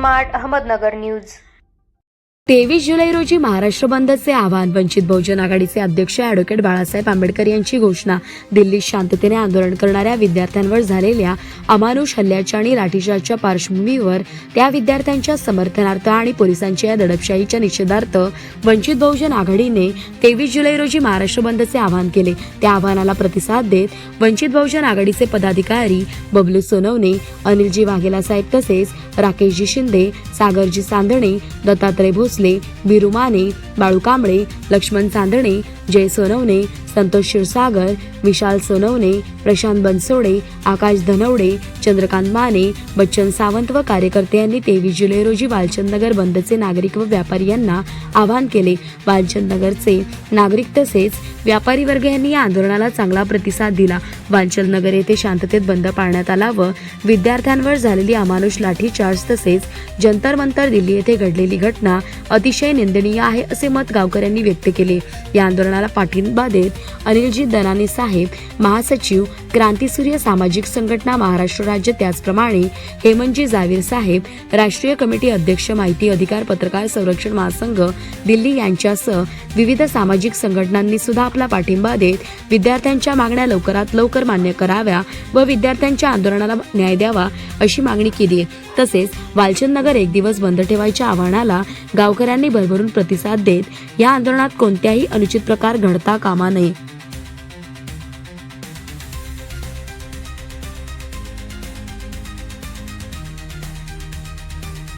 Smart Ahmednagar news. 23 जुलै रोजी महाराष्ट्र बंदचे आवाहन. वंचित बहुजन आघाडीचे अध्यक्ष ॲडव्होकेट बाळासाहेब आंबेडकर यांची घोषणा. दिल्लीत शांततेने आंदोलन करणाऱ्या विद्यार्थ्यांवर झालेल्या अमानुष हल्ल्याच्या आणि लाठीचार्जच्या पार्श्वभूमीवर त्या विद्यार्थ्यांच्या समर्थनार्थ आणि पोलिसांच्या या दडपशाहीच्या निषेधार्थ वंचित बहुजन आघाडीने 23 जुलै रोजी महाराष्ट्र बंदचे आवाहन केले. त्या आवाहनाला प्रतिसाद देत वंचित बहुजन आघाडीचे पदाधिकारी बबलू सोनवणे, अनिलजी वाघेला साहेब तसेच राकेशजी शिंदे, सागरजी चांदणे, दत्तात्रय भोसले, बिरू माने, बाळू कांबळे, लक्ष्मण चांदणे, जय सोनवणे, संतोष क्षीरसागर, विशाल सोनवणे, प्रशांत बनसोडे, आकाश धनवडे, चंद्रकांत माने, बच्चन सावंत व कार्यकर्त्यांनी 23 जुलै रोजी वालचंदनगर बंदचे नागरिक व व्यापारी यांना आवाहन केले. वालचंदनगरचे नागरिक तसेच व्यापारी वर्ग यांनी या आंदोलनाला चांगला प्रतिसाद दिला. वालचंदनगर येथे शांततेत बंद पाळण्यात आला व विद्यार्थ्यांवर झालेली अमानुष लाठीचार्ज तसेच जंतर मंतर दिल्ली येथे घडलेली घटना अतिशय निंदनीय आहे असे मत गावकऱ्यांनी व्यक्त केले. या आंदोलनाला पाठिंबा देत अनिलजी दनाने साहेब, महासचिव क्रांतीसूर्य सामाजिक संघटना महाराष्ट्र राज्य, त्याचप्रमाणे हेमंतजी जावीर साहेब, राष्ट्रीय कमिटी अध्यक्ष, माहिती अधिकार पत्रकार संरक्षण महासंघ दिल्ली यांच्यासह विविध सामाजिक संघटनांनी सुद्धा आपला पाठिंबा देत विद्यार्थ्यांच्या मागण्या लवकरात लवकर मान्य कराव्या व विद्यार्थ्यांच्या आंदोलनाला न्याय द्यावा अशी मागणी केली आहे. तसेच वालचंदनगर एक दिवस बंद ठेवायच्या आवाहनाला गावकऱ्यांनी भरभरून प्रतिसाद देत या आंदोलनात कोणत्याही अनुचित प्रकार घडता कामा नये.